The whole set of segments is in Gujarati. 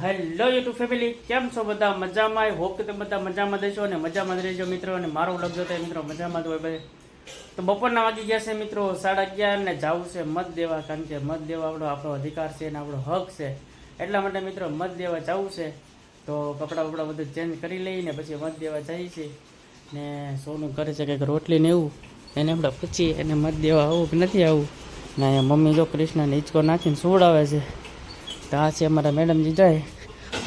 હેલો યુટ્યુબ ફેમિલી, કેમ છો બધા? મજામાં? હોપ કે તમે બધા મજામાં દેશો અને મજામાં જ રહેજો મિત્રો. અને મારો વ્લોગ જોતા મિત્રો મજામાં જ હોય ભાઈ. તો બપોરના વાગી ગયા છે મિત્રો 11:30 ને જવું છે મત દેવા, કારણ કે મત દેવા આપણો અધિકાર છે અને આપણો હક છે. એટલા માટે મિત્રો મત દેવા જવું છે. તો કપડાં બધું ચેન્જ કરી લઈને પછી મત દેવા જઈએ છીએ. ને સોનું કરે છે કંઈક રોટલી ને એવું, એને આપણે પૂછીએ એને મત દેવા આવું કે નથી આવું. ને મમ્મી જો કૃષ્ણને હિંચકો નાખીને સુવડાવે છે. તો આ છે અમારા મેડમજી જાય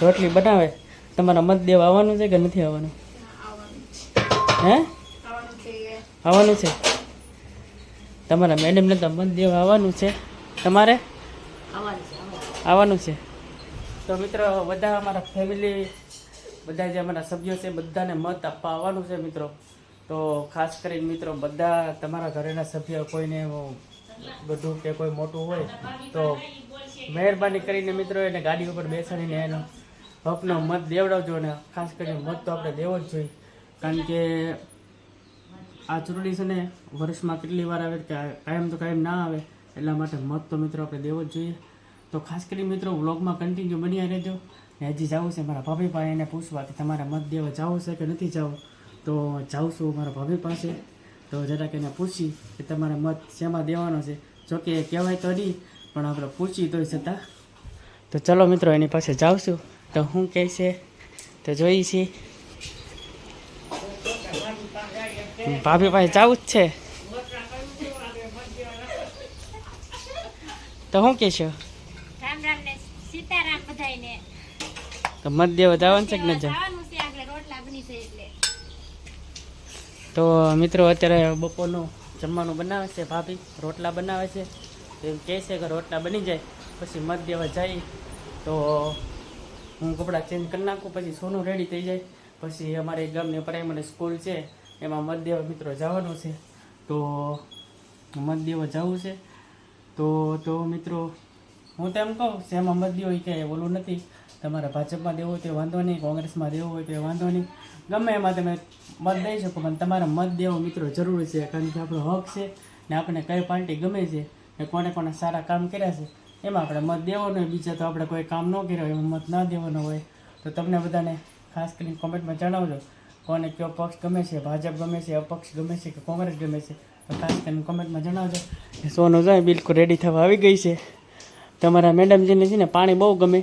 રોટલી બનાવે. તમારા મત દેવા આવવાનું છે કે નથી આવવાનું? હે આવવાનું છે? તમારા મેડમને તો મત દેવા આવવાનું છે, તમારે આવવાનું છે. તો મિત્રો બધા અમારા ફેમિલી, બધા જે અમારા સભ્યો છે બધાને મત આપવા આવવાનું છે મિત્રો. તો ખાસ કરીને મિત્રો બધા તમારા ઘરેના સભ્ય કોઈને બધું કે કોઈ મોટું હોય તો મહેરબાની કરીને મિત્રો એને ગાડી ઉપર બેસાડીને એનો હકનો મત દેવડાવજો. ને ખાસ કરીને મત તો આપણે દેવો જ જોઈએ, કારણ કે આ ચૂંટણી છે ને વર્ષમાં કેટલી વાર આવે કે કાયમ તો કાયમ ના આવે, એટલા માટે મત તો મિત્રો આપણે દેવો જ જોઈએ. તો ખાસ કરીને મિત્રો વ્લોગમાં કન્ટિન્યુ બન્યા રહેજો. ને હજી જવું છે મારા ભાભી પાસે એને પૂછવા કે તમારે મત દેવા જવું છે કે નથી જવું. તો જાઉં છું મારા ભાભી પાસે, તો જરાક એને પૂછી કે તમારે મત શેમાં દેવાનો છે. જોકે એ કહેવાય તો નહીં, પણ આપણે પૂછી તોય છતાં. તો ચલો મિત્રો એની પાસે જાઉં છું, તો શું કહે છે તો જોઈ છીએ. ભાભી પાસે જવું જ છે, તો શું કહેશો? રામ રામ ને સીતારામ બધાયને. તો મત દેવા જવાનું છે કે ન જવાનું? જવાનું છે, આગળ રોટલા બની છે એટલે. તો મિત્રો અત્યારે બપોરનું જમવાનું બનાવે છે ભાભી, રોટલા બનાવે છે. એમ કહે છે કે રોટલા બની જાય પછી મત દેવા જઈએ. તો હું કપડાં ચેન્જ કરી નાખું, પછી સોનું રેડી થઈ જાય. પછી અમારે ગામની પ્રાઇમરી સ્કૂલ છે એમાં મત દેવા મિત્રો જવાનું છે. તો મત દેવા જવું છે. તો મિત્રો હું તો એમ કહું શેમાં મત દેવો એ કંઈ ઓલું નથી. તમારે ભાજપમાં દેવું હોય તો વાંધો નહીં, કોંગ્રેસમાં દેવું હોય તો વાંધો નહીં, ગમે એમાં તમે મત દઈ શકો. પણ તમારે મત દેવો મિત્રો જરૂરી છે, કારણ કે આપણો હક છે ને આપણને કઈ પાર્ટી ગમે છે ને કોને કોને સારા કામ કર્યા છે એમાં આપણે મત દેવાનો હોય. બીજા તો આપણે કોઈ કામ ન કર્યા હોય એમાં મત ના દેવાનો હોય. તો તમને બધાને ખાસ કરીને કોમેન્ટમાં જણાવજો કોને કયો પક્ષ ગમે છે, ભાજપ ગમે છે, અપક્ષ ગમે છે કે કોંગ્રેસ ગમે છે. તો ખાસ કરીને કોમેન્ટમાં જણાવજો. સોનું જાય બિલકુલ રેડી થવા આવી ગઈ છે. તમારા મેડમજીને છે ને પાણી બહુ ગમે,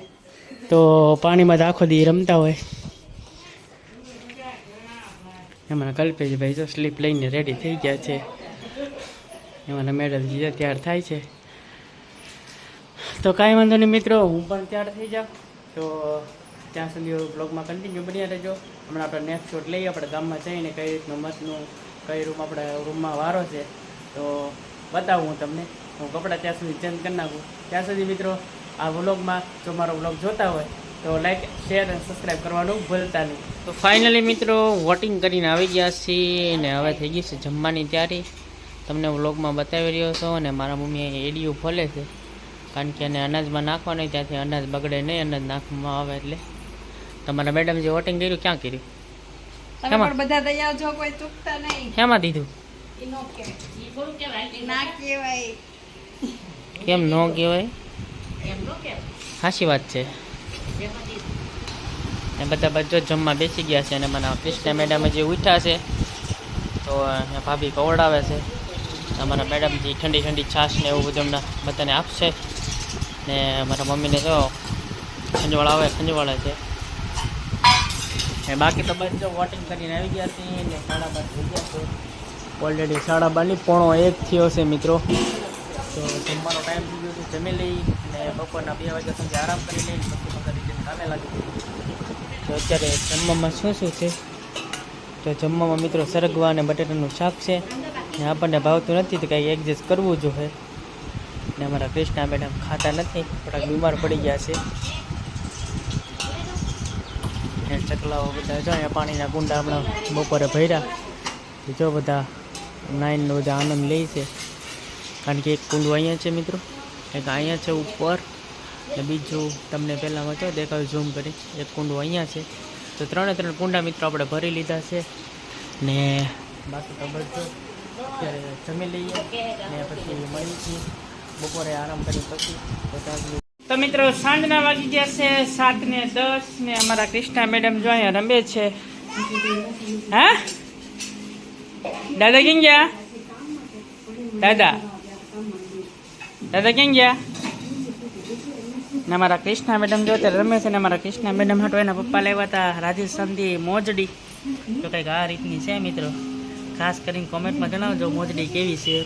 તો પાણીમાં જ આખો દી રમતા હોય. એમાં કલ્પેશભાઈ જો સ્લીપ લઈને રેડી થઈ ગયા છે. એમાં મેડમજી તૈયાર થાય છે. તો કાંઈ વાંધો નહીં મિત્રો, હું પણ તૈયાર થઈ જાઉં. તો ત્યાં સુધી બ્લોગમાં કન્ટિન્યુ બન્યા રહેજો. હમણાં આપણે નેક્સ્ટ શોટ લઈએ આપણે ગામમાં જઈને કઈ રીતનું મતનું કઈ રૂમ આપણે રૂમમાં વારો છે તો બતાવું હું તમને. હું કપડાં ત્યાં સુધી ચેન્જ કરી નાખું. ત્યાં સુધી મિત્રો આ વ્લોગમાં જો મારો વ્લોગ જોતા હોય તો લાઈક, શેર અને સબસ્ક્રાઈબ કરવાનું ભૂલતા નહીં. તો ફાઇનલી મિત્રો વોટિંગ કરીને આવી ગયા છીએ ને હવે થઈ ગઈ છે જમવાની તૈયારી. તમને વ્લોગમાં બતાવી રહ્યો છો. અને મારા મમ્મી એડિયું ફોલે છે, કારણ કે એને અનાજમાં નાખવાનું, ત્યાંથી અનાજ બગડે નહીં અનાજ નાખવામાં આવે એટલે. તમારા મેડમ જે વોટિંગ કર્યું ક્યાં કર્યું? તમે બધા દઈ આવજો, કોઈ ચૂકતા નહીં. શેમાં દીધું? ના કહેવાય. કેમ ન કહેવાય? સાચી વાત છે. એ બધા બધો જમવા બેસી ગયા છે. અને મને કૃષ્ણ મેડમ જે ઉઠ્યા છે તો ભાભી કવડાવે છે. અમારા મેડમજી ઠંડી ઠંડી છાશ ને એવું બધું અમને બધાને આપશે. ને મારા મમ્મીને જો ખંજવાળે છે. બાકી તો બસ જો વોટિંગ કરીને આવી ગયા છે ને 12:30 થઈ ગયા છે. ઓલરેડી 12:30 1 થયો છે મિત્રો. તો જમવાનો ટાઈમ થઈ ગયો છે, જમી લઈ અને બપોરના 2 વાગ્યા સુધી આરામ કરી લઈને પછી બધા રીતે કામે લાગી. તો અત્યારે જમવામાં શું છે? તો જમવામાં મિત્રો સરગવા અને બટેટાનું શાક છે. ને આપણને ભાવતું નથી તો કંઈ એડજસ્ટ કરવું જોઈએ. ને અમારા કૃષ્ણા મેડમ ખાતા નથી, થોડાક બીમાર પડી ગયા છે. ચકલાઓ બધા જો અહીંયા પાણીના કુંડા હમણાં બપોરે ભર્યા. જો બધા નાઈનનો બધા આનંદ લે છે, કારણ કે એક કુંડું અહીંયા છે મિત્રો, એક અહીંયા છે ઉપર, ને બીજું તમને પહેલાં જો દેખાયું ઝૂમ કરી એક કુંડું અહીંયા છે. તો 3 કુંડા મિત્રો આપણે ભરી લીધા છે. ને બાકી તો બધું અત્યારે જમી લઈએ ને પછી મળીએ છીએ બપોરે આરામ કરી પછી. તો ત્યાં તો મિત્રો સાંજના વાગી ગયા છે 7:10 ને અમારા કૃષ્ણા મેડમ જો અહીંયા રમે છે. હા દાદા ક્યાં ગયા? દાદા ક્યાં ગયા? ને અમારા કૃષ્ણા મેડમ જો અત્યારે રમે છે ને અમારા કૃષ્ણા મેડમ હાટો એના પપ્પા લાવ્યા હતા રાજસ્થાનથી મોજડી. તો કંઈક આ રીતની છે મિત્રો, ખાસ કરીને કોમેન્ટમાં જણાવજો મોજડી કેવી છે.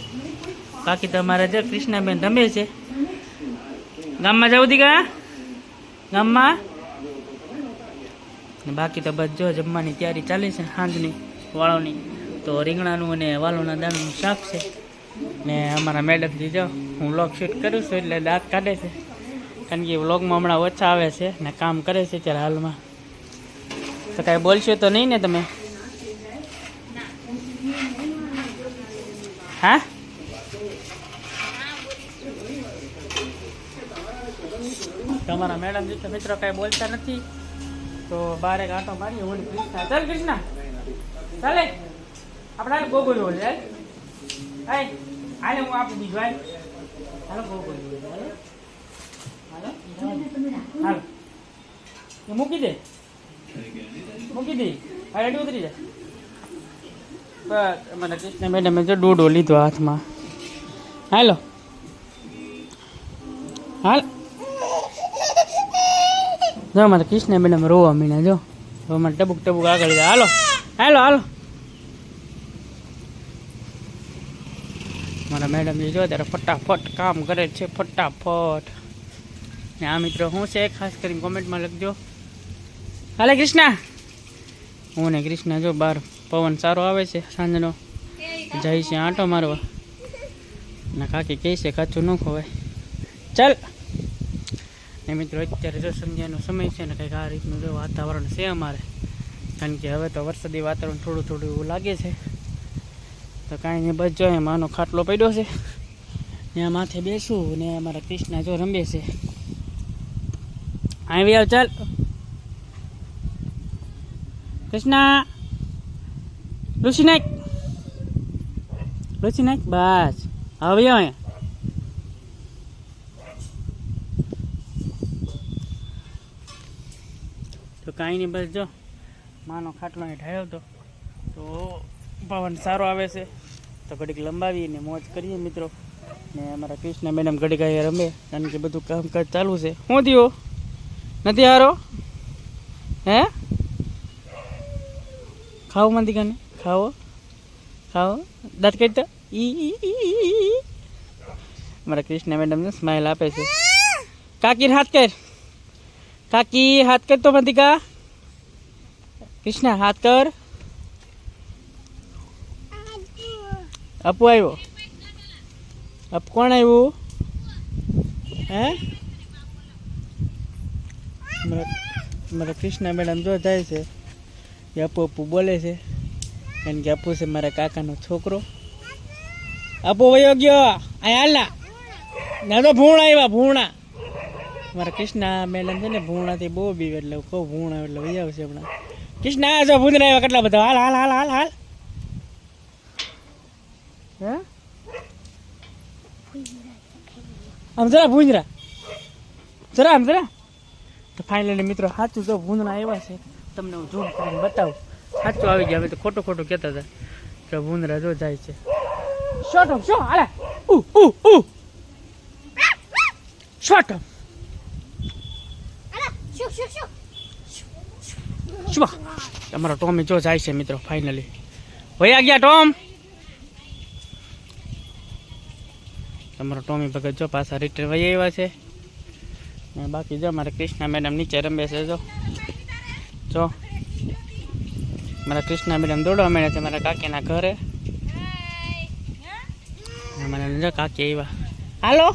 બાકી તો અમારા જો કૃષ્ણાબેન રમે છે. ગામમાં જવું દીકા ગામમાં ને બાકી તો બસ જો જમવાની તૈયારી ચાલે છે સાંજની વાળોની. તો રીંગણાનું અને વાલોના દાણાનું શાક છે ને અમારા મેડમજી જો હું વ્લોગ શૂટ કરું છું એટલે દાંત કાઢે છે, કારણ કે વ્લોગમાં હમણાં ઓછા આવે છે ને કામ કરે છે ત્યારે હાલમાં. તો કાંઈ બોલશો તો નહીં ને તમે? હા તમારા મેડમ જે મિત્રો કાંઈ બોલતા નથી તો બહાર એક આંટો મારીએ. ઓલી કૃષ્ણા ચાલ કૃષ્ણા ચાલે આપણે હાલ ગોગોઈ હોય ચાલ હાલે હું આપું બીજું હાલ હાલો ગોગોઈ હાલો એ મૂકી દે હા રેડી ઉતરી જાય. બસ અમારા કૃષ્ણ મેડમે જો ડોડો લીધો હાથમાં. હાલો હાલ જો અમારા કૃષ્ણ મેડમ રોવા મીના જો હવે અમારે ટબુક આગળ જાય. હાલો હાલો હાલો મારા મેડમ જે જો ત્યારે ફટાફટ કામ કરે છે ફટાફટ. ને આ મિત્રો શું છે ખાસ કરીને કોમેન્ટમાં લખજો. હાલે કૃષ્ણા હું ને કૃષ્ણા જો બહાર પવન સારો આવે છે સાંજનો જાય છે આંટો મારવા ને કાકી કહે છે કાચું ન ખવાય ચાલ. ને મિત્રો અત્યારે જો સંધ્યાનો સમય છે ને કંઈક આ રીતનું જો વાતાવરણ છે અમારે, કારણ કે હવે તો વરસાદી વાતાવરણ થોડું એવું લાગે છે. તો કાંઈ નહીં બસ જો એમાં આનો ખાટલો પડ્યો છે ને આ માથે બેસું ને અમારા કૃષ્ણા જો રમે છે. આવી આવ ચાલ કૃષ્ણા લુસી નાખ બસ હવે અહીંયા તો કાંઈ નહીં બસ જો માનો ખાટલો અહીં ઠાયો હતો તો પવન સારો આવે છે તો ઘડીક લંબાવીને મોજ કરીએ મિત્રો. ને અમારા કૃષ્ણા મેડમ ઘડીક અહીંયા રમે, કારણ કે બધું કામકાજ ચાલુ છે. શું થયું નથી હારો હે ખાવો માંદી કાને ખાવો દાંત કાઢતા મારા કૃષ્ણા મેડમ સ્માઇલ આપે છે. કાકી હાથ કર તો મંતિકા. કૃષ્ણા હાથ કર. અપુ આવ્યો. અપ કોણ આવ્યું હે? મારા કૃષ્ણા મેડમ જો જાય છે એ અપુ બોલે છે, કારણ કે અપુ છે મારા કાકાનો છોકરો. અપુ વયો ગયો અહીં હાલના ના તો ભૂણા આવ્યા ભૂણા. મારા કૃષ્ણા મેડમ છે ને ભૂણાથી બહુ બીવે એટલે કહું ભૂણા એટલે વહી આવશે હમણાં. કૃષ્ણા જો ભૂંદરા આવ્યા કેટલા બધા. હાલ હે આમ જરા ભૂંજરા આમ જરા. તો ફાઇનલી મિત્રો સાચું જો ભૂંદરા આવ્યા છે, તમને હું ઝૂમ કરીને બતાવું. સાચું આવી ગયા, અમે તો ખોટું કહેતા હતા કે ભૂંદરા જો જાય છે. શોટ હાલે શોટ તમારો ટોમી જો જાય છે મિત્રો. ફાઇનલી વયા ગયા ટોમ. તમારો ટોમી ભગત જો પાછા રિટર્ન વહી આવ્યા છે. ને બાકી જો મારા કૃષ્ણા મેડમ નીચે રમે છે. જો મારા કૃષ્ણા મેડમ દોડવા માંડ્યા છે મારા કાકીના ઘરે. મને જો કાકી આવ્યા. હાલો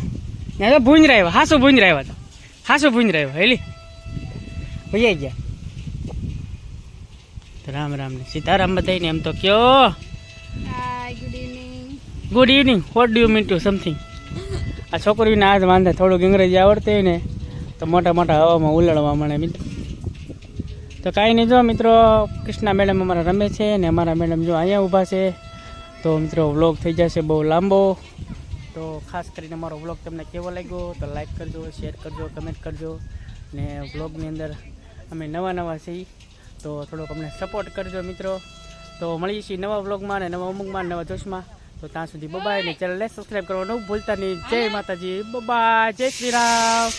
ને તો ભૂંજરા આવ્યા. હાસુ ભૂંજરા આવ્યા હેલી ભૈયા ગયા. રામ ને સીતારામ બધાને એમ તો કયો good evening. What do you mean two something. આ છોકરીને આજ વાંધે થોડુંક અંગ્રેજી આવડતી હોય ને તો મોટા હવામાં ઉલળવા મળે મિત્રો. તો કાંઈ નહીં જો મિત્રો કૃષ્ણા મેડમ અમારા રમે છે ને અમારા મેડમ જો અહીંયા ઊભા છે. તો મિત્રો વ્લોગ થઈ જશે બહુ લાંબો, તો તો ખાસ કરીને મારો વ્લોગ તમને કેવો લાગ્યો તો લાઈક કરજો, શેર કરજો, કમેન્ટ કરજો. ને વ્લોગની અંદર અમે નવા છીએ તો થોડોક અમને સપોર્ટ કરજો મિત્રો. તો મળીએ છીએ નવા વ્લોગમાં ને નવા ઉમંગમાં, નવા જોશમાં. તો ત્યાં સુધી બબાય ને ચેનલને સબસ્ક્રાઈબ કરવાનું ભૂલતા નહીં. જય માતાજી, બબાય, જય શ્રી રામ.